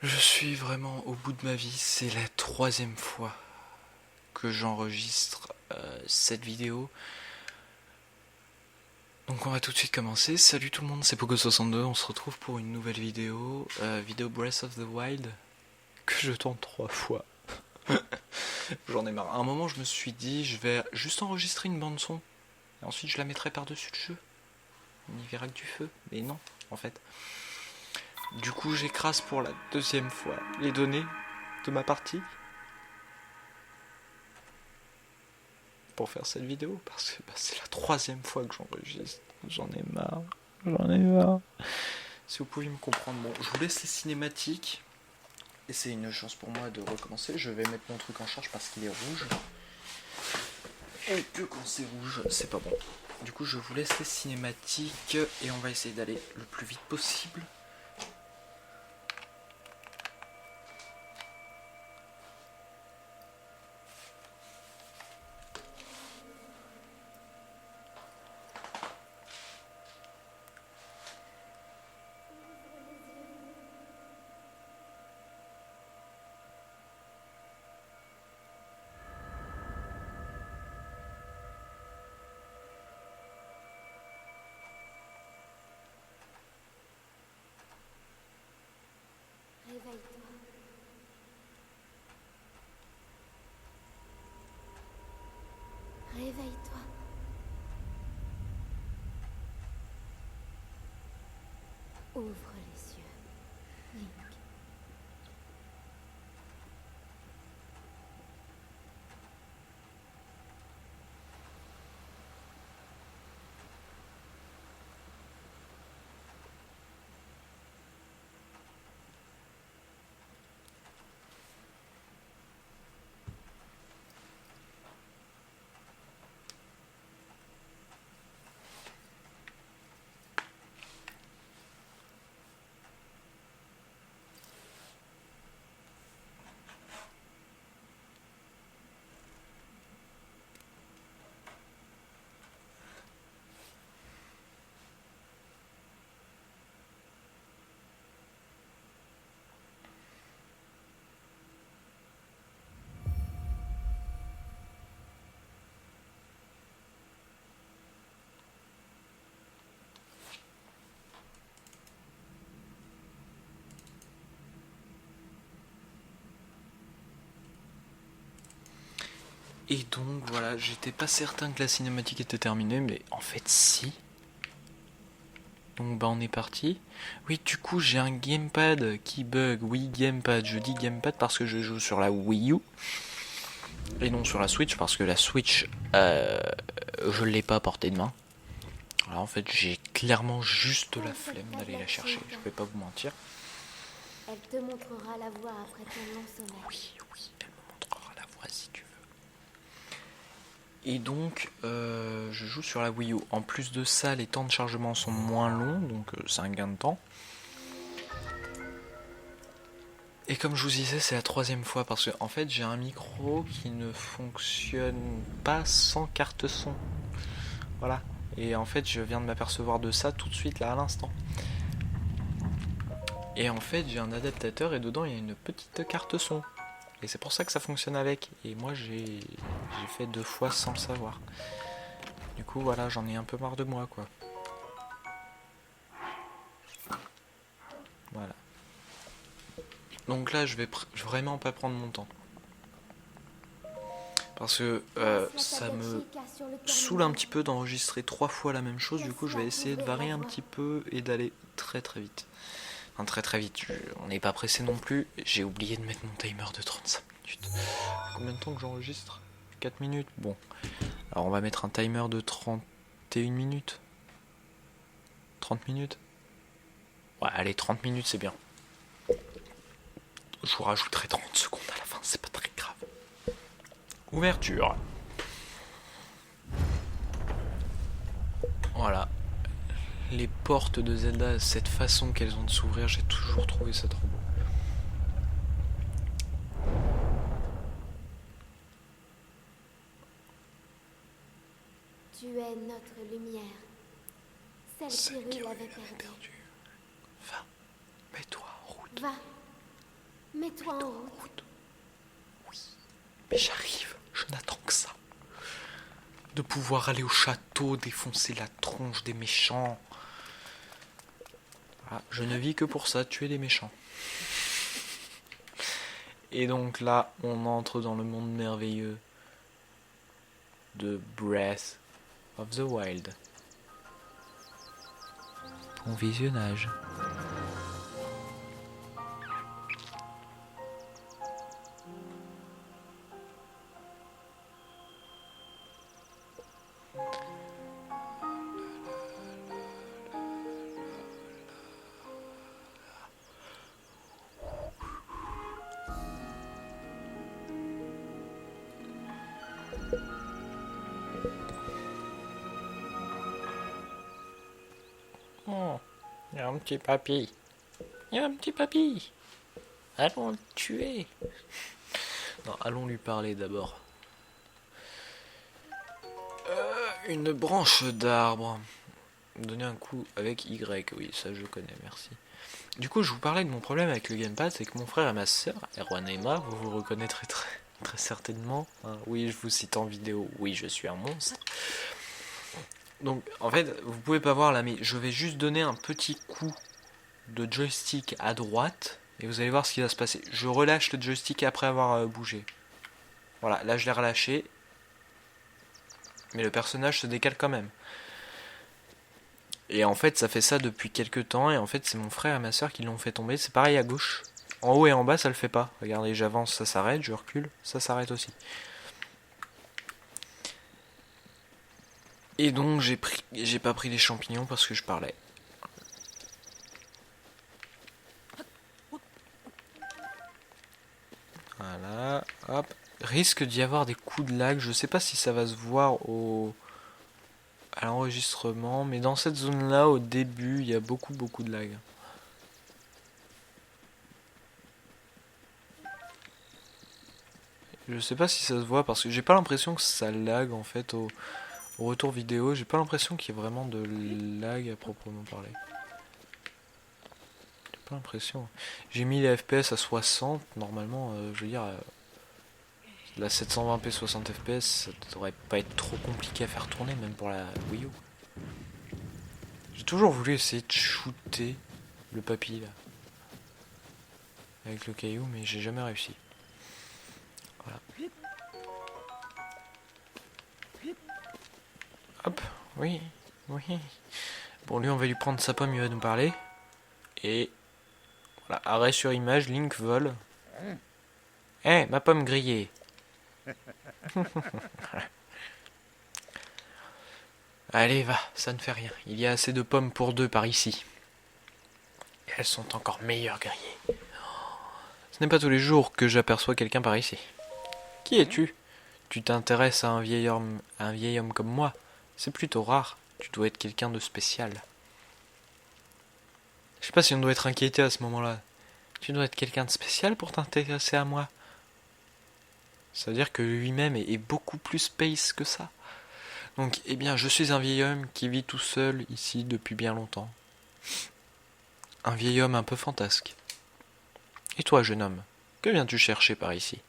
Je suis vraiment au bout de ma vie, c'est la troisième fois que j'enregistre cette vidéo. Donc on va tout de suite commencer. Salut tout le monde, c'est Pogo62, on se retrouve pour une nouvelle vidéo, vidéo Breath of the Wild, que je tourne 3 fois. J'en ai marre. À un moment je me suis dit, je vais juste enregistrer une bande son, et ensuite je la mettrai par-dessus le jeu. On y verra que du feu, mais non, en fait. Du coup j'écrase pour la deuxième fois les données de ma partie. Pour faire cette vidéo parce que c'est la troisième fois que j'enregistre. J'en ai marre. J'en ai marre. Si vous pouvez me comprendre, bon, je vous laisse les cinématiques. Et c'est une chance pour moi de recommencer. Je vais mettre mon truc en charge parce qu'il est rouge. Et que quand c'est rouge, c'est pas bon. Du coup, je vous laisse les cinématiques et on va essayer d'aller le plus vite possible. Réveille-toi. Réveille-toi. Ouvre les yeux, Link. Et donc voilà, j'étais pas certain que la cinématique était terminée, mais en fait si. Donc bah on est parti. Oui, du coup j'ai un gamepad qui bug. Oui, gamepad. Je dis gamepad parce que je joue sur la Wii U et non sur la Switch parce que la Switch, je l'ai pas à portée de main. Alors en fait j'ai clairement juste la flemme d'aller la chercher. Je vais pas vous mentir. Elle te montrera la voie après ton long sommeil. Oui, elle me montrera la voie si tu veux. Et donc, je joue sur la Wii U. En plus de ça, les temps de chargement sont moins longs, donc c'est un gain de temps. Et comme je vous disais, c'est la troisième fois parce que en fait, j'ai un micro qui ne fonctionne pas sans carte son. Voilà. Et en fait, je viens de m'apercevoir de ça tout de suite là à l'instant. Et en fait, j'ai un adaptateur et dedans il y a une petite carte son. Et c'est pour ça que ça fonctionne avec. Et moi, j'ai fait 2 fois sans le savoir. Du coup, voilà, j'en ai un peu marre de moi, quoi. Voilà. Donc là, je vais vraiment pas prendre mon temps. Parce que ça me saoule un petit peu d'enregistrer 3 fois la même chose. Du coup, je vais essayer de varier un petit peu et d'aller très très vite. Enfin, très très vite. On n'est pas pressé non plus. J'ai oublié de mettre mon timer de 35 minutes. Combien de temps que j'enregistre? 4 minutes. Bon. Alors, on va mettre un timer de 31 minutes. 30 minutes. Ouais, allez, 30 minutes, c'est bien. Je vous rajouterai 30 secondes à la fin, c'est pas très grave. Ouverture. Voilà. Les portes de Zelda, cette façon qu'elles ont de s'ouvrir, j'ai toujours trouvé ça trop beau. Tu es notre lumière. Celle Celle qui qui Hyrule avait avait perdue. Va, mets-toi en route. Va. Mets-toi en route. Mais j'arrive, je n'attends que ça. De pouvoir aller au château, défoncer la tronche des méchants. Ah, je ne vis que pour ça, tuer des méchants. Et donc là, on entre dans le monde merveilleux de Breath of the Wild. Bon visionnage. Oh, il y a un petit papy. Il y a un petit papy. Allons le tuer. Non, allons lui parler d'abord. Une branche d'arbre. Donner un coup avec Y, oui, ça je connais, merci. Du coup, je vous parlais de mon problème avec le gamepad, c'est que mon frère et ma soeur, Erwan et Emma, vous vous reconnaîtrez très certainement. Hein, oui, je vous cite en vidéo, oui, je suis un monstre. Donc, en fait, vous pouvez pas voir là, mais je vais juste donner un petit coup de joystick à droite, et vous allez voir ce qui va se passer. Je relâche le joystick après avoir bougé. Voilà, là je l'ai relâché, mais le personnage se décale quand même. Et en fait, ça fait ça depuis quelques temps, et en fait, c'est mon frère et ma soeur qui l'ont fait tomber. C'est pareil à gauche. En haut et en bas, ça le fait pas. Regardez, j'avance, ça s'arrête, je recule, ça s'arrête aussi. Et donc, j'ai pas pris les champignons parce que je parlais. Voilà, hop. Risque d'y avoir des coups de lag. Je sais pas si ça va se voir à l'enregistrement, mais dans cette zone-là, au début, il y a beaucoup de lag. Je sais pas si ça se voit parce que j'ai pas l'impression que ça lag en fait au retour vidéo. J'ai pas l'impression qu'il y ait vraiment de lag à proprement parler. J'ai pas l'impression. J'ai mis les FPS à 60. Normalement, je veux dire, la 720p 60 FPS, ça devrait pas être trop compliqué à faire tourner, même pour la Wii U. J'ai toujours voulu essayer de shooter le papy là. Avec le caillou, mais j'ai jamais réussi. Voilà. Hop, oui, oui. Bon, lui, on va lui prendre sa pomme, il va nous parler. Et voilà, arrêt sur image, Link vole. Eh, ma pomme grillée. Allez, va, ça ne fait rien. Il y a assez de pommes pour deux par ici. Et elles sont encore meilleures grillées. Ce n'est pas tous les jours que j'aperçois quelqu'un par ici. Qui es-tu? Tu t'intéresses à un vieil homme comme moi? C'est plutôt rare. Tu dois être quelqu'un de spécial. Je sais pas si on doit être inquiété à ce moment-là. Tu dois être quelqu'un de spécial pour t'intéresser à moi. Ça veut dire que lui-même est beaucoup plus space que ça. Donc, eh bien, je suis un vieil homme qui vit tout seul ici depuis bien longtemps. Un vieil homme un peu fantasque. Et toi, jeune homme, que viens-tu chercher par ici?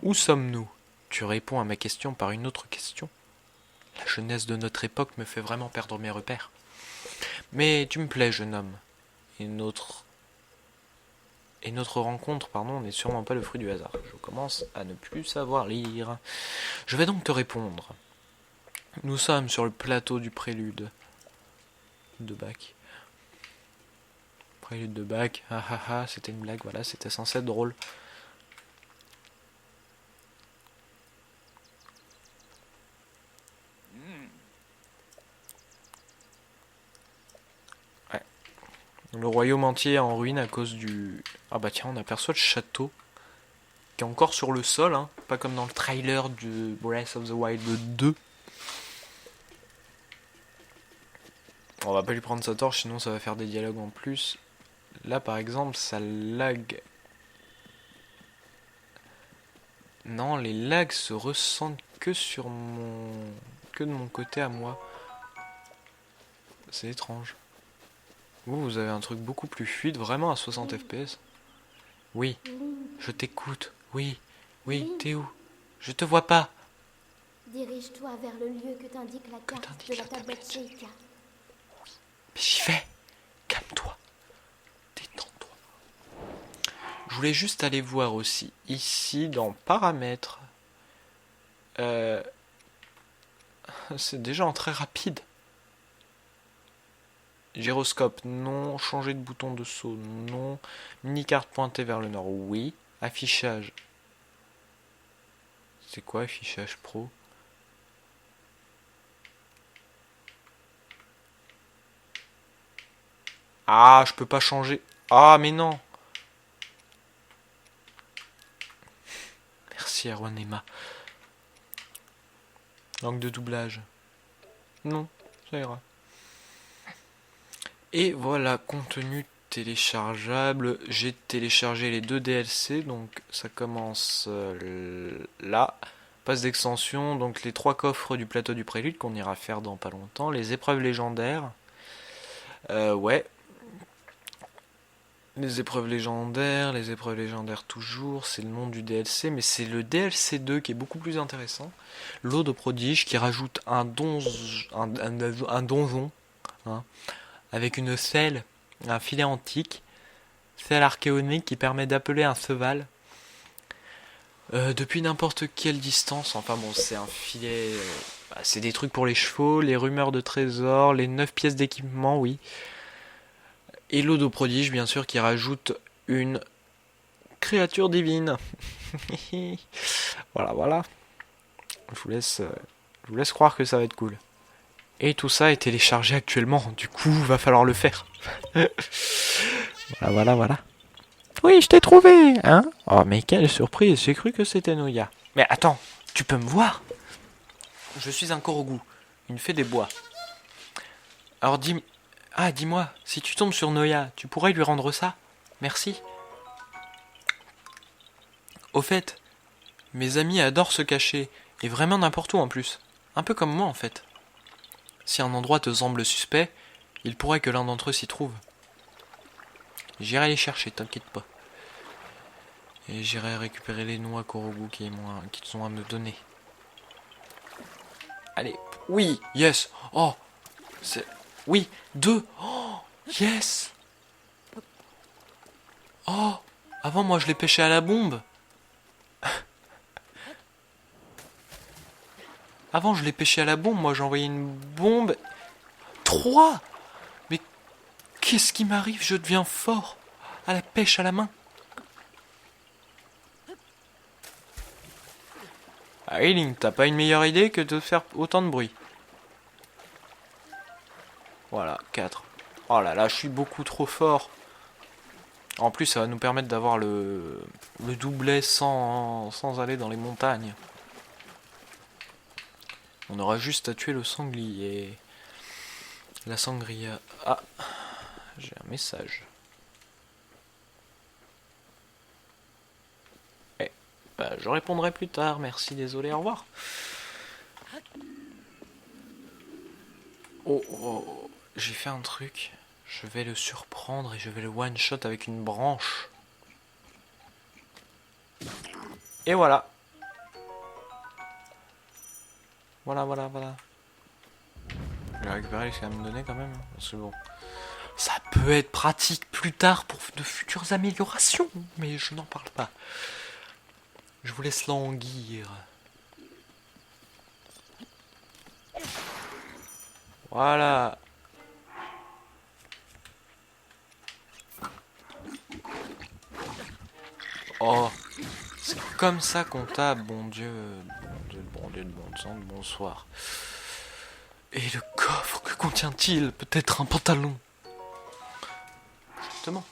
Où sommes-nous? Tu réponds à ma question par une autre question. La jeunesse de notre époque me fait vraiment perdre mes repères. Mais tu me plais, jeune homme. Et notre rencontre, n'est sûrement pas le fruit du hasard. Je commence à ne plus savoir lire. Je vais donc te répondre. Nous sommes sur le plateau du prélude de Bach. Prélude de Bach, ah ah ah, c'était une blague, voilà, c'était censé être drôle. Ouais. Le royaume entier est en ruine à cause du... Ah bah tiens, on aperçoit le château qui est encore sur le sol, hein, pas comme dans le trailer de Breath of the Wild 2. On va pas lui prendre sa torche, sinon ça va faire des dialogues en plus. Là par exemple, ça lag. Non, les lags se ressentent que que de mon côté à moi. C'est étrange. Vous avez un truc beaucoup plus fluide, vraiment à 60 fps. Oui, Link, je t'écoute. Oui, oui, Link. t'es où? Je te vois pas. Dirige-toi vers le lieu que t'indique la carte t'indique de la la tablette tablette. Sheikah. Mais j'y vais. Calme-toi. Détends-toi. Je voulais juste aller voir aussi, ici, dans paramètres. C'est déjà en très rapide. Gyroscope, non. Changer de bouton de saut, non. Mini-carte pointée vers le nord, oui. Affichage. C'est quoi affichage pro? Ah, je peux pas changer. Ah, mais non. Merci Erwan Emma. Langue de doublage. Non, ça ira. Et voilà, contenu téléchargeable. J'ai téléchargé les 2 DLC, donc ça commence là. Passe d'extension, donc les 3 coffres du plateau du prélude qu'on ira faire dans pas longtemps. Les épreuves légendaires. Ouais. Les épreuves légendaires toujours, c'est le nom du DLC, mais c'est le DLC 2 qui est beaucoup plus intéressant. L'eau de prodige qui rajoute un donjon, hein, avec une selle, un filet antique, selle archéonique qui permet d'appeler un cheval depuis n'importe quelle distance. Enfin bon, c'est un filet, c'est des trucs pour les chevaux, les rumeurs de trésors, les 9 pièces d'équipement, oui. Et l'eau de prodige, bien sûr, qui rajoute une créature divine. Voilà, voilà. Je vous laisse croire que ça va être cool. Et tout ça est téléchargé actuellement, du coup, va falloir le faire. Voilà, voilà, voilà. Oui, je t'ai trouvé, hein? Oh, mais quelle surprise, j'ai cru que c'était Noya. Mais attends, tu peux me voir? Je suis un Korogu, une fée des bois. Alors dis... Ah, dis-moi, si tu tombes sur Noya, tu pourrais lui rendre ça? Merci. Au fait, mes amis adorent se cacher, et vraiment n'importe où en plus. Un peu comme moi en fait. Si un endroit te semble suspect, il pourrait que l'un d'entre eux s'y trouve. J'irai les chercher, t'inquiète pas. Et j'irai récupérer les noix Korogu qu'ils ont à me donner. Allez, oui, yes. Oh, c'est... Oui, 2. Oh, yes. Oh, avant moi je les pêchais à la bombe. Avant je les pêchais à la bombe, moi j'envoyais une bombe. 3. Mais qu'est-ce qui m'arrive? Je deviens fort à la pêche à la main. Ah oui, Link, t'as pas une meilleure idée que de faire autant de bruit. Voilà, 4. Oh là là, je suis beaucoup trop fort. En plus, ça va nous permettre d'avoir le doublet sans aller dans les montagnes. On aura juste à tuer le sanglier. La sangria. Ah, j'ai un message. Eh, bah, je répondrai plus tard. Merci, désolé, au revoir. Oh, oh, oh, j'ai fait un truc. Je vais le surprendre et je vais le one-shot avec une branche. Et voilà. Voilà, voilà, voilà. Je vais récupérer ce qu'elle me donnait quand même. Parce que bon. Ça peut être pratique plus tard pour de futures améliorations. Mais je n'en parle pas. Je vous laisse languir. Voilà. Oh. C'est comme ça qu'on tape, bon Dieu. Bon Dieu, de bon sang, de bonsoir. Et le coffre, que contient-il? Peut-être un pantalon. Justement.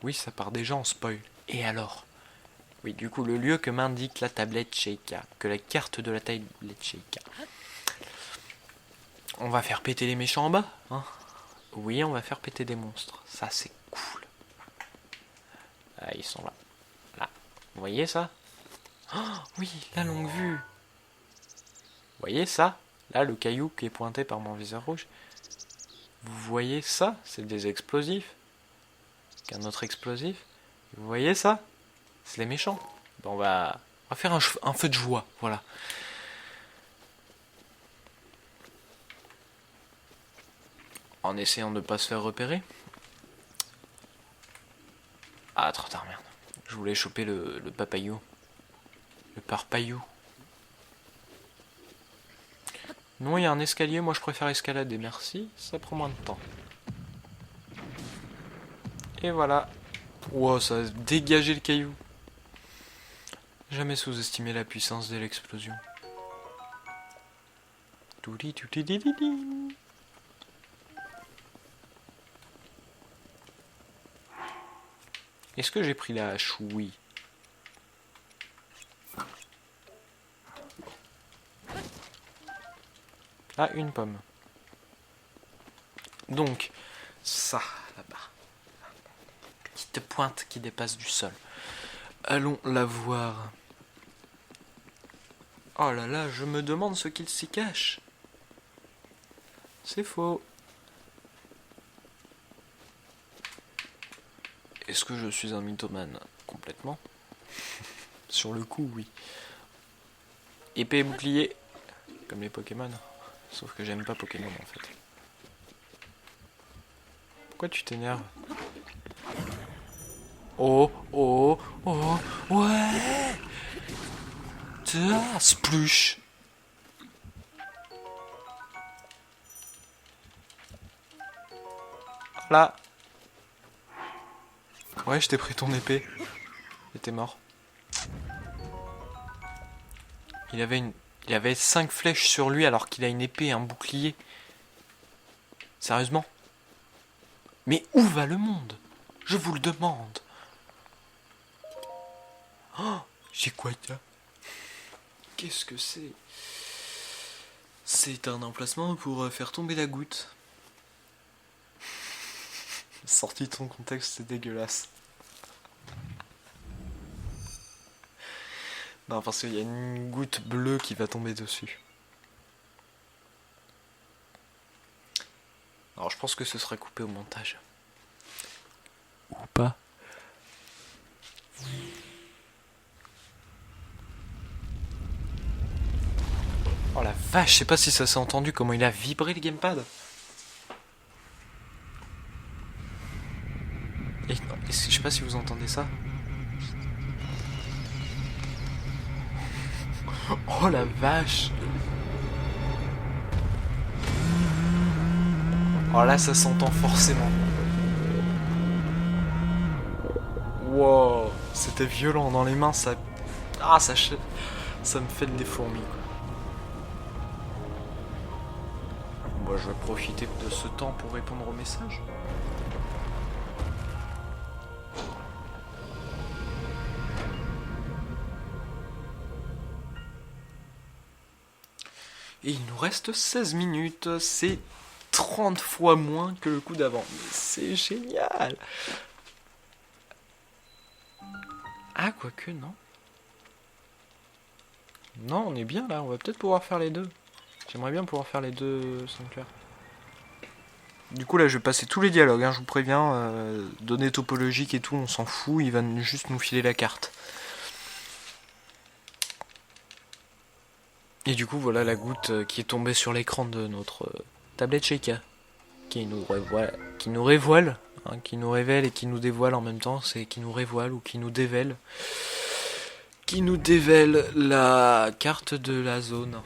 Oui, ça part déjà en spoil. Et alors? Oui, du coup, le lieu que m'indique la tablette Sheikah, que la carte de la tablette Sheikah. On va faire péter les méchants en bas, hein? Oui, on va faire péter des monstres. Ça, c'est cool. Ah, ils sont là. Là. Vous voyez ça? Oh, oui, la longue vue. Vous voyez ça? Là, le caillou qui est pointé par mon viseur rouge. Vous voyez ça? C'est des explosifs. Qu'un autre explosif. Vous voyez ça? C'est les méchants. Bon, on va faire un feu de joie, voilà. En essayant de ne pas se faire repérer. Ah, trop tard, merde. Je voulais choper le papayou. Le parpaillou. Non, il y a un escalier, moi je préfère escalader, merci. Ça prend moins de temps. Et voilà. Wow, ça a dégagé le caillou. Jamais sous-estimer la puissance de l'explosion. Est-ce que j'ai pris la hache? Oui. Ah, une pomme. Donc, ça, là-bas. Petite pointe qui dépasse du sol. Allons la voir. Oh là là, je me demande ce qu'il s'y cache. C'est faux. Est-ce que je suis un mythomane? Complètement. Sur le coup, oui. Épée et bouclier. Comme les Pokémon. Sauf que j'aime pas Pokémon en fait. Pourquoi tu t'énerves? Oh, oh, oh, ouais! Splush! Là! Ouais, je t'ai pris ton épée. Et t'es mort. Il avait 5 flèches sur lui alors qu'il a une épée et un bouclier. Sérieusement? Mais où va le monde? Je vous le demande. Oh, j'ai quoi là? Qu'est-ce que c'est? C'est un emplacement pour faire tomber la goutte. Sorti de son contexte, c'est dégueulasse. Non, parce qu'il y a une goutte bleue qui va tomber dessus. Alors je pense que ce sera coupé au montage. Ou pas. Oh la vache, je sais pas si ça s'est entendu comment il a vibré le gamepad. Et je sais pas si vous entendez ça. Oh la vache. Oh là ça s'entend forcément. Wow, c'était violent dans les mains, ça... Ah ça me fait des fourmis quoi. Bon, je vais profiter de ce temps pour répondre aux messages. Et il nous reste 16 minutes, c'est 30 fois moins que le coup d'avant. Mais c'est génial! Ah, quoique, non. Non, on est bien là, on va peut-être pouvoir faire les deux. J'aimerais bien pouvoir faire les deux sans clair. Du coup là je vais passer tous les dialogues, hein, je vous préviens, données topologiques et tout, on s'en fout, il va juste nous filer la carte. Et du coup voilà la goutte qui est tombée sur l'écran de notre tablette Sheikah, qui nous révoile, hein, qui nous révèle et qui nous dévoile en même temps, c'est qui nous révoile ou qui nous dévèle. Qui nous dévèle la carte de la zone.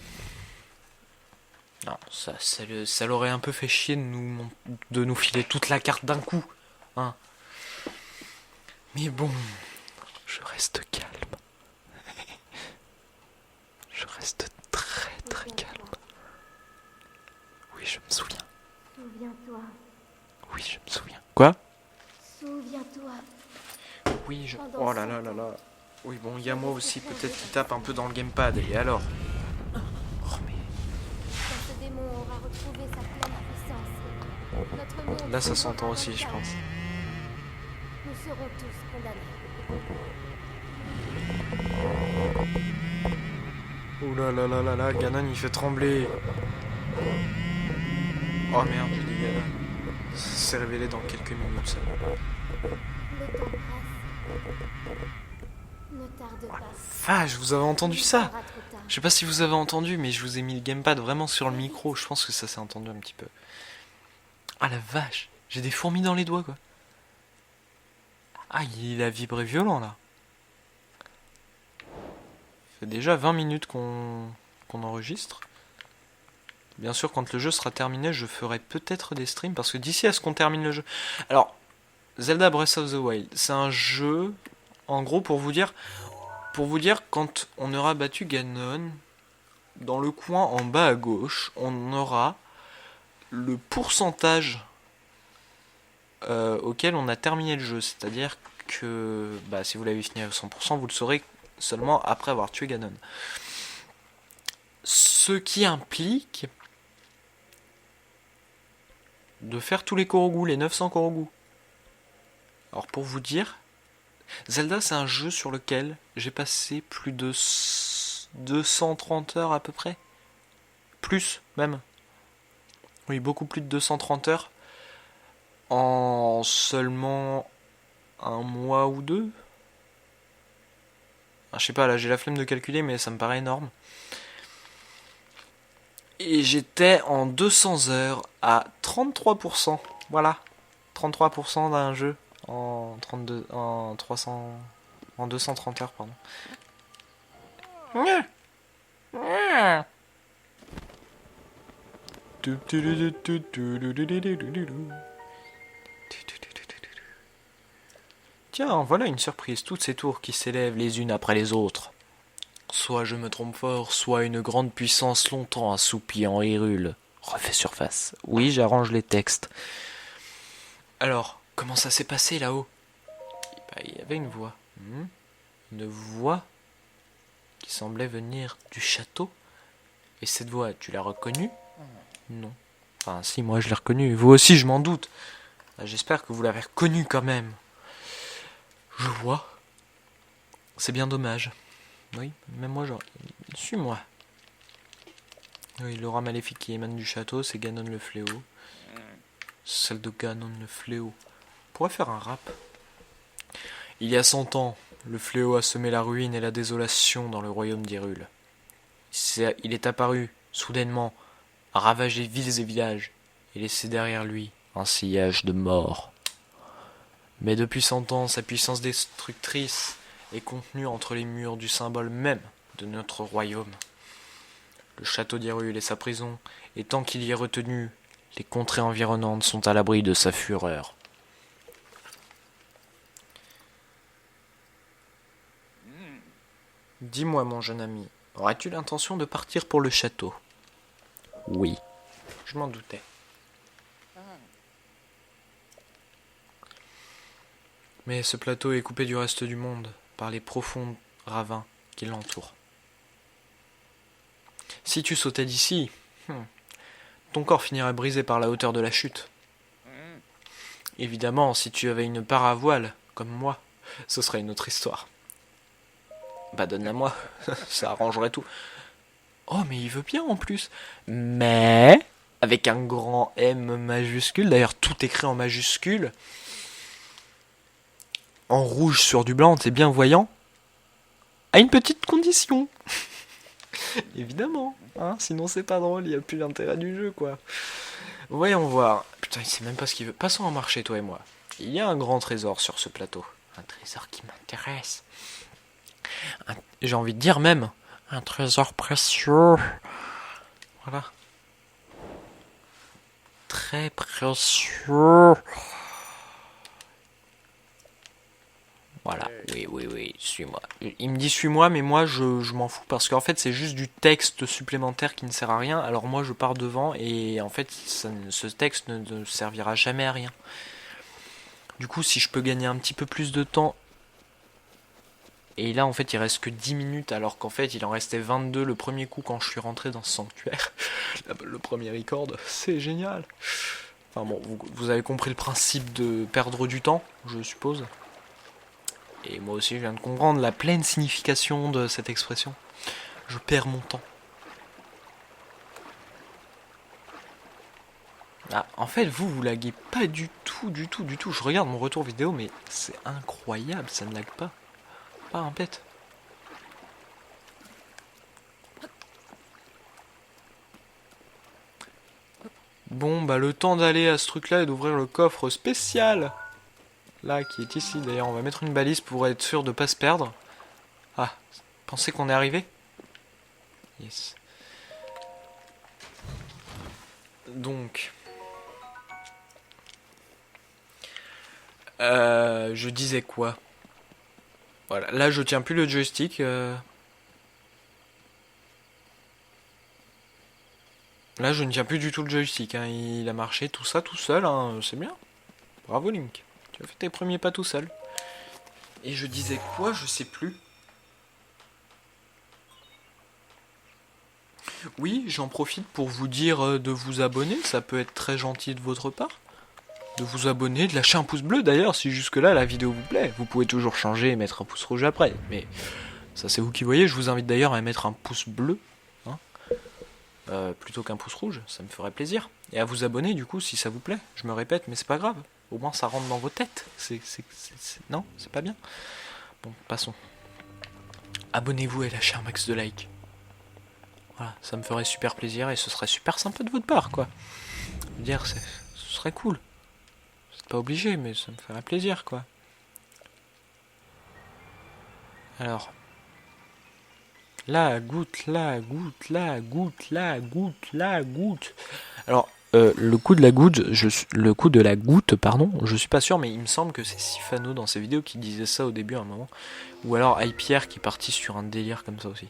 Non, ça l'aurait un peu fait chier de nous filer toute la carte d'un coup. Hein. Mais bon, je reste calme. Je reste très très calme. Oui, je me souviens. Souviens-toi. Oui, je me souviens. Quoi? Souviens-toi. Oui, je... Oh là là là là. Oui, bon, il y a moi aussi peut-être qui tape un peu dans le gamepad. Et alors? Oh, mais... Quand ce démon aura retrouvé sa pleine puissance, notre monde Là, ça s'entend aussi, je pense. Nous serons tous condamnés. Ouh là là là là là, Ganon il fait trembler. Oh merde, j'ai dit Ganon. s'est révélé dans quelques minutes seulement. Le temps presse. Ne tarde pas. Vache, vous avez entendu Il ça? sera trop tard. Je sais pas si vous avez entendu, mais je vous ai mis le gamepad vraiment sur le micro. Je pense que ça s'est entendu un petit peu. Ah la vache, j'ai des fourmis dans les doigts quoi. Ah, il a vibré violent là. Ça fait déjà 20 minutes qu'on enregistre. Bien sûr, quand le jeu sera terminé, je ferai peut-être des streams parce que d'ici à ce qu'on termine le jeu. Alors, Zelda Breath of the Wild, c'est un jeu, en gros, pour vous dire, quand on aura battu Ganon, dans le coin en bas à gauche, on aura le pourcentage auquel on a terminé le jeu. C'est-à-dire que si vous l'avez fini à 100%, vous le saurez seulement après avoir tué Ganon. Ce qui implique de faire tous les Korogu, les 900 Korogu. Alors pour vous dire, Zelda c'est un jeu sur lequel j'ai passé plus de 230 heures à peu près. Plus même. Oui, beaucoup plus de 230 heures. En seulement un mois ou deux. Je sais pas, là j'ai la flemme de calculer, mais ça me paraît énorme. Et j'étais en 200 heures à 33%. Voilà. 33% d'un jeu en 230 heures, pardon. Tiens, voilà une surprise, toutes ces tours qui s'élèvent les unes après les autres. Soit je me trompe fort, soit une grande puissance longtemps assoupie en Hyrule refait surface. Oui, j'arrange les textes. Alors, comment ça s'est passé là-haut? Il y avait une voix. Une voix qui semblait venir du château. Et cette voix, tu l'as reconnue? Non. Enfin, si, moi je l'ai reconnue. Vous aussi, je m'en doute. J'espère que vous l'avez reconnue quand même. Je vois. C'est bien dommage. Oui, même moi, genre... Suis-moi. Oui, l'aura maléfique qui émane du château, c'est Ganon le fléau. Celle de Ganon le fléau. On pourrait faire un rap. Il y a 100 ans, le fléau a semé la ruine et la désolation dans le royaume d'Hyrule. Il est apparu, soudainement, a ravagé villes et villages, et laissé derrière lui un sillage de mort. Mais depuis 100 ans, sa puissance destructrice est contenue entre les murs du symbole même de notre royaume. Le château d'Hyrule est sa prison, et tant qu'il y est retenu, les contrées environnantes sont à l'abri de sa fureur. Dis-moi, mon jeune ami, aurais-tu l'intention de partir pour le château? Oui. Je m'en doutais. Mais ce plateau est coupé du reste du monde par les profonds ravins qui l'entourent. Si tu sautais d'ici, ton corps finirait brisé par la hauteur de la chute. Évidemment, si tu avais une paravoile, comme moi, ce serait une autre histoire. Donne-la moi, ça arrangerait tout. Oh, mais il veut bien en plus. Mais, avec un grand M majuscule, d'ailleurs tout écrit en majuscule, en rouge sur du blanc, c'est bien voyant, à une petite condition. Évidemment, hein, sinon c'est pas drôle, il n'y a plus l'intérêt du jeu, quoi. Voyons voir. Putain, il sait même pas ce qu'il veut. Passons en marché, toi et moi. Il y a un grand trésor sur ce plateau. Un trésor qui m'intéresse. J'ai envie de dire même, un trésor précieux. Voilà. Très précieux. Voilà, oui, suis-moi. Il me dit suis-moi, mais moi je m'en fous parce qu'en fait c'est juste du texte supplémentaire qui ne sert à rien. Alors moi je pars devant et en fait ce texte ne servira jamais à rien. Du coup, si je peux gagner un petit peu plus de temps. Et là en fait il reste que 10 minutes alors qu'en fait il en restait 22 le premier coup quand je suis rentré dans ce sanctuaire. Le premier record, c'est génial. Enfin bon, vous avez compris le principe de perdre du temps, je suppose. Et moi aussi je viens de comprendre la pleine signification de cette expression. Je perds mon temps. Ah, en fait, vous laguez pas du tout. Je regarde mon retour vidéo, mais c'est incroyable, ça ne lag pas. Pas un pet. Bon, bah le temps d'aller à ce truc-là et d'ouvrir le coffre spécial. Là, qui est ici. D'ailleurs, on va mettre une balise pour être sûr de pas se perdre. Ah, pensez qu'on est arrivé? Yes. Donc... je disais quoi? Voilà, là je tiens plus le joystick. Là je ne tiens plus du tout le joystick. Hein. Il a marché tout ça tout seul. Hein. C'est bien. Bravo Link. Tu as fait tes premiers pas tout seul. Et je disais quoi? Je sais plus. Oui, j'en profite pour vous dire de vous abonner. Ça peut être très gentil de votre part. De vous abonner, de lâcher un pouce bleu d'ailleurs si jusque-là la vidéo vous plaît. Vous pouvez toujours changer et mettre un pouce rouge après. Mais ça c'est vous qui voyez. Je vous invite d'ailleurs à mettre un pouce bleu. Hein, plutôt qu'un pouce rouge. Ça me ferait plaisir. Et à vous abonner du coup si ça vous plaît. Je me répète mais c'est pas grave. Au moins ça rentre dans vos têtes. Non, c'est pas bien. Bon, passons. Abonnez-vous et lâchez un max de likes. Voilà, ça me ferait super plaisir et ce serait super sympa de votre part quoi. Je veux dire, ce serait cool. Pas obligé, mais ça me ferait plaisir, quoi. Alors. La goutte. Alors, le coup de la goutte, pardon, je suis pas sûr, mais il me semble que c'est Sifano dans ses vidéos qui disait ça au début à un moment. Ou alors Hypierre qui est parti sur un délire comme ça aussi.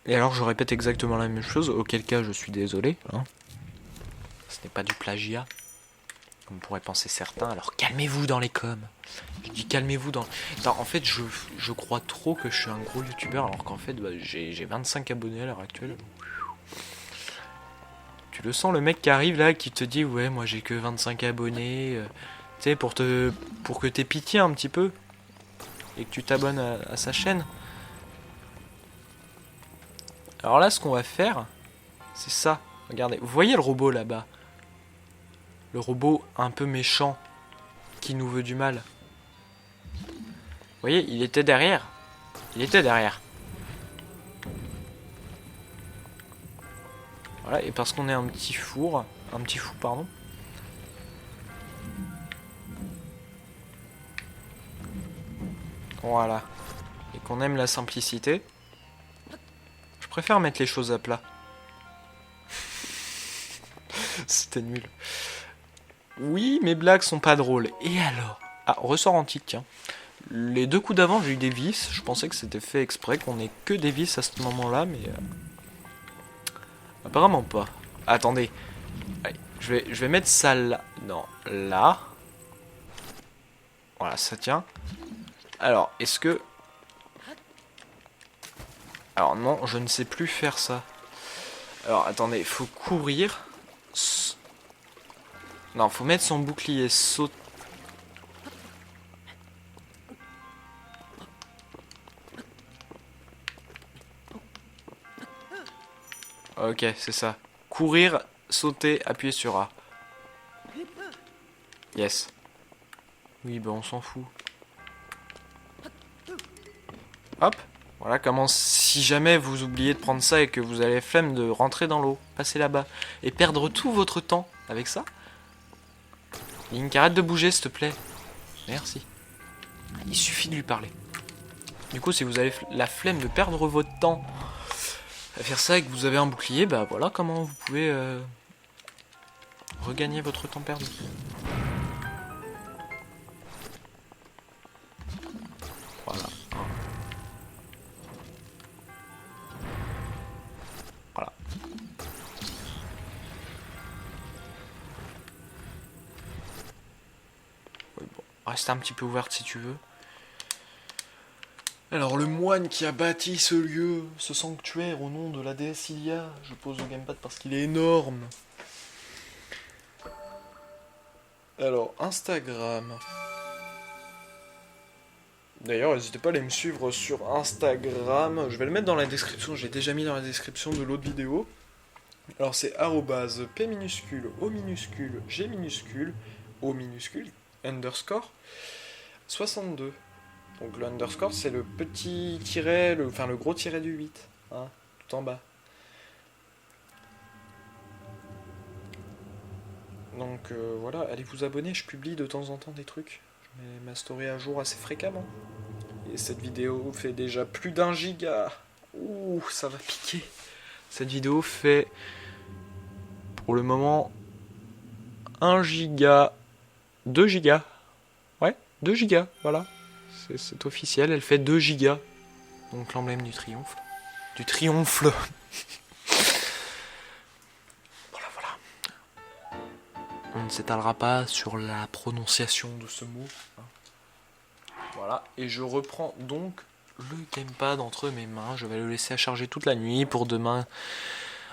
Et alors, je répète exactement la même chose, auquel cas je suis désolé. Hein. Ce n'est pas du plagiat. Comme pourraient penser certains, alors calmez-vous dans les coms. Je dis calmez-vous dans... Non, en fait, je crois trop que je suis un gros youtubeur, alors qu'en fait, bah, j'ai 25 abonnés à l'heure actuelle. Tu le sens, le mec qui arrive là, qui te dit, ouais, moi j'ai que 25 abonnés. Tu sais, pour que t'aies pitié un petit peu. Et que tu t'abonnes à sa chaîne. Alors là, ce qu'on va faire, c'est ça. Regardez, vous voyez le robot là-bas? Le robot un peu méchant qui nous veut du mal. Vous voyez, il était derrière. Voilà, et parce qu'on est un petit fou, pardon. Voilà. Et qu'on aime la simplicité. Je préfère mettre les choses à plat. C'était nul. Oui, mes blagues sont pas drôles. Et alors? Ah, ressort antique, tiens. Les 2 coups d'avant, j'ai eu des vis. Je pensais que c'était fait exprès, qu'on ait que des vis à ce moment-là, mais... apparemment pas. Attendez. Allez, je vais mettre ça là. Non, là. Voilà, ça tient. Alors, est-ce que... Alors non, je ne sais plus faire ça. Alors, attendez, il faut courir... Non, faut mettre son bouclier, sauter. Ok, c'est ça. Courir, sauter, appuyer sur A. Yes. Oui, bah on s'en fout. Hop. Voilà comment, si jamais vous oubliez de prendre ça et que vous avez flemme de rentrer dans l'eau, passer là-bas et perdre tout votre temps avec ça. Link, arrête de bouger, s'il te plaît. Merci. Il suffit de lui parler. Du coup, si vous avez la flemme de perdre votre temps à faire ça et que vous avez un bouclier, bah voilà comment vous pouvez regagner votre temps perdu. Voilà. Voilà. Oui, bon. Reste un petit peu ouverte si tu veux. Alors le moine qui a bâti ce lieu, ce sanctuaire au nom de la déesse Ilia, je pose le gamepad parce qu'il est énorme. Alors Instagram. D'ailleurs n'hésitez pas à aller me suivre sur Instagram, je vais le mettre dans la description, je l'ai déjà mis dans la description de l'autre vidéo. Alors c'est arrobase P minuscule, O minuscule, G minuscule, O minuscule, underscore 62. Donc le underscore c'est le petit tiret, le gros tiret du 8, hein, tout en bas. Donc voilà, allez vous abonner, je publie de temps en temps des trucs. Je mets ma story à jour assez fréquemment. Et cette vidéo fait déjà plus d'1 giga. Ouh, ça va piquer. Cette vidéo fait pour le moment 1 giga, 2 gigas. Ouais, 2 gigas, voilà. C'est officiel, elle fait 2 gigas. Donc l'emblème du triomphe. Du triomphe. Voilà. On ne s'étalera pas sur la prononciation de ce mot. Voilà, et je reprends donc le gamepad entre mes mains. Je vais le laisser à charger toute la nuit pour demain.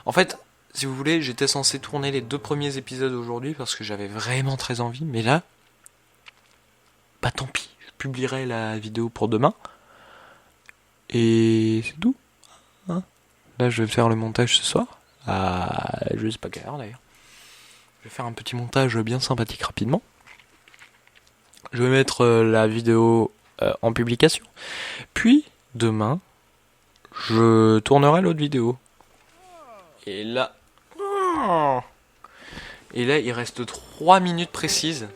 En fait, si vous voulez, j'étais censé tourner les 2 premiers épisodes aujourd'hui parce que j'avais vraiment très envie. Mais là, bah tant pis. Je publierai la vidéo pour demain. Et c'est tout. Hein, là, je vais faire le montage ce soir. Je sais pas quelle heure d'ailleurs. Je vais faire un petit montage bien sympathique rapidement. Je vais mettre la vidéo en publication. Puis, demain, je tournerai l'autre vidéo. Et là, il reste 3 minutes précises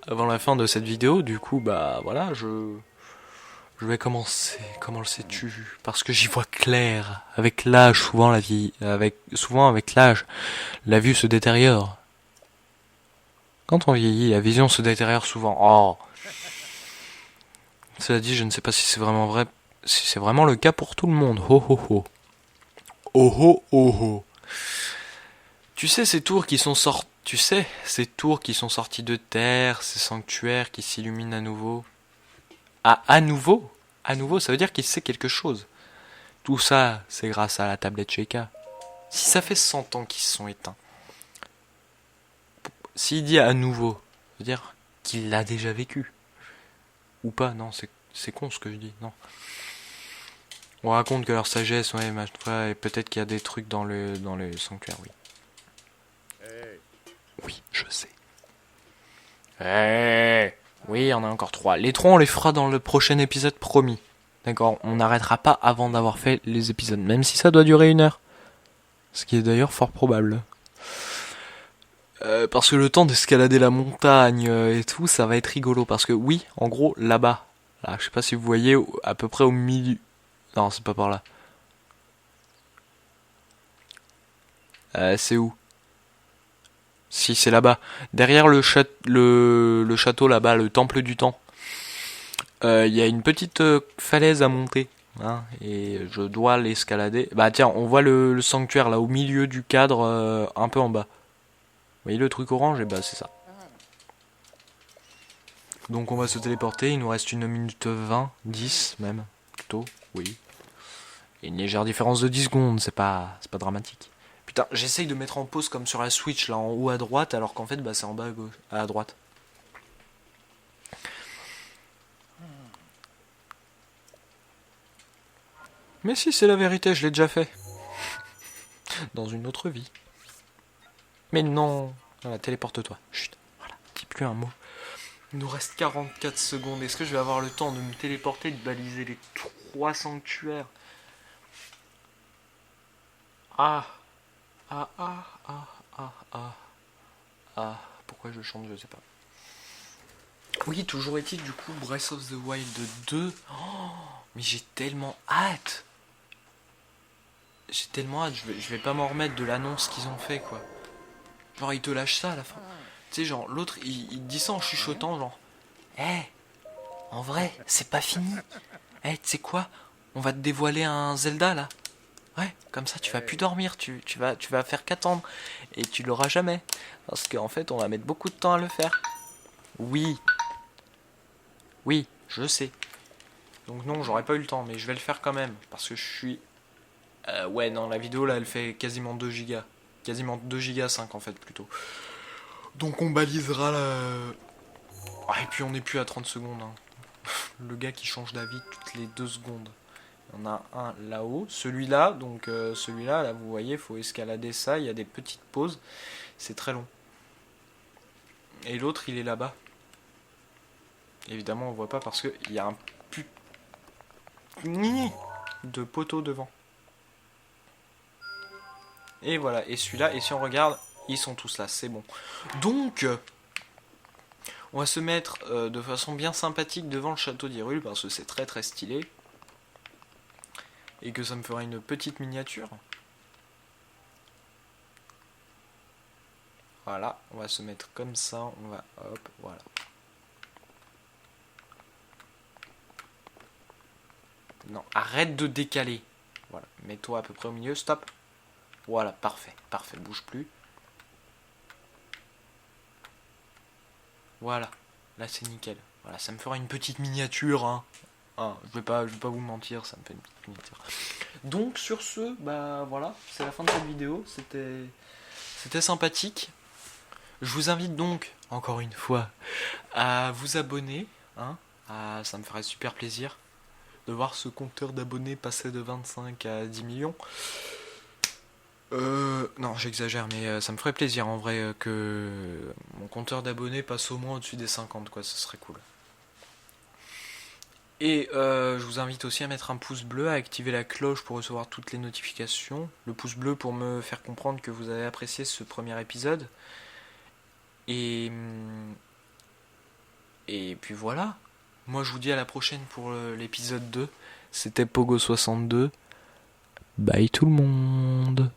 avant la fin de cette vidéo. Du coup, bah voilà, je vais commencer. Comment le sais-tu? Parce que j'y vois clair. Avec l'âge, souvent avec l'âge, la vue se détériore. Quand on vieillit, la vision se détériore souvent. Oh. Cela dit, je ne sais pas si c'est vraiment vrai, si c'est vraiment le cas pour tout le monde. Ho ho ho. Oh ho ho ho. Tu sais ces tours qui sont sortis de terre, ces sanctuaires qui s'illuminent à nouveau. Ah, à nouveau? À nouveau, ça veut dire qu'il sait quelque chose. Tout ça, c'est grâce à la tablette Sheikah. Si ça fait 100 ans qu'ils se sont éteints. S'il dit à nouveau, ça veut dire qu'il l'a déjà vécu. Ou pas, non, c'est con ce que je dis, non. On raconte que leur sagesse, ouais, et peut-être qu'il y a des trucs dans le sanctuaire, oui. Oui, je sais. Oui, il y en a encore 3. Les 3, on les fera dans le prochain épisode, promis. D'accord, on n'arrêtera pas avant d'avoir fait les épisodes, même si ça doit durer 1 heure. Ce qui est d'ailleurs fort probable. Parce que le temps d'escalader la montagne et tout, ça va être rigolo. Parce que oui, en gros, là-bas, là, je sais pas si vous voyez, à peu près au milieu... Non, c'est pas par là. C'est où? Si, c'est là-bas. Derrière le château là-bas, le temple du temps. Il y a une petite falaise à monter. Hein, et je dois l'escalader. Bah tiens, on voit le sanctuaire là au milieu du cadre, un peu en bas. Vous voyez le truc orange? Et bah c'est ça. Donc on va se téléporter, il nous reste 1 minute 20, 10 même, plutôt, oui. Et une légère différence de 10 secondes, c'est pas dramatique. Putain, j'essaye de mettre en pause comme sur la Switch là en haut à droite, alors qu'en fait bah c'est en bas à gauche, à droite. Mais si, c'est la vérité, je l'ai déjà fait. Dans une autre vie. Mais non. Voilà, téléporte-toi. Chut. Voilà, dis plus un mot. Il nous reste 44 secondes. Est-ce que je vais avoir le temps de me téléporter et de baliser les 3 sanctuaires? Ah. Pourquoi je chante, je sais pas. Oui, toujours est-il, du coup, Breath of the Wild 2. Oh, mais j'ai tellement hâte. Je vais pas m'en remettre de l'annonce qu'ils ont fait, quoi. Genre, ils te lâchent ça à la fin. Tu sais, genre, l'autre, il dit ça en chuchotant, genre, en vrai, c'est pas fini. Tu sais quoi? On va te dévoiler un Zelda, là. Ouais, comme ça, tu vas plus dormir, tu vas faire qu'attendre. Et tu l'auras jamais. Parce qu'en fait, on va mettre beaucoup de temps à le faire. Oui, je sais. Donc non, j'aurais pas eu le temps, mais je vais le faire quand même. Parce que je suis... ouais, non, la vidéo, là, elle fait quasiment 2 gigas. Quasiment 2 gigas 5, en fait, plutôt. Donc on balisera la... Ah, et puis on n'est plus à 30 secondes. Hein. Le gars qui change d'avis toutes les 2 secondes. Il y en a un là-haut. Celui-là, donc celui-là, là vous voyez, il faut escalader ça. Il y a des petites pauses. C'est très long. Et l'autre, il est là-bas. Évidemment, on voit pas parce qu'il y a un de poteau devant. Et voilà. Et celui-là, et si on regarde, ils sont tous là. C'est bon. Donc, on va se mettre de façon bien sympathique devant le château d'Hyrule parce que c'est très très stylé. Et que ça me fera une petite miniature. Voilà, on va se mettre comme ça, on va, hop, voilà. Non, arrête de décaler. Voilà, mets-toi à peu près au milieu, stop. Voilà, parfait, parfait, bouge plus. Voilà, là c'est nickel. Voilà, ça me fera une petite miniature, hein. Ah, je vais pas vous mentir, ça me fait une petite miniature. Donc sur ce, bah voilà, c'est la fin de cette vidéo. C'était sympathique. Je vous invite donc, encore une fois, à vous abonner. Hein, ça me ferait super plaisir de voir ce compteur d'abonnés passer de 25 à 10 millions. Non, j'exagère, mais ça me ferait plaisir en vrai que mon compteur d'abonnés passe au moins au-dessus des 50, quoi, ce serait cool. Et je vous invite aussi à mettre un pouce bleu, à activer la cloche pour recevoir toutes les notifications. Le pouce bleu pour me faire comprendre que vous avez apprécié ce premier épisode. Et puis voilà. Moi je vous dis à la prochaine pour l'épisode 2. C'était Pogo62. Bye tout le monde.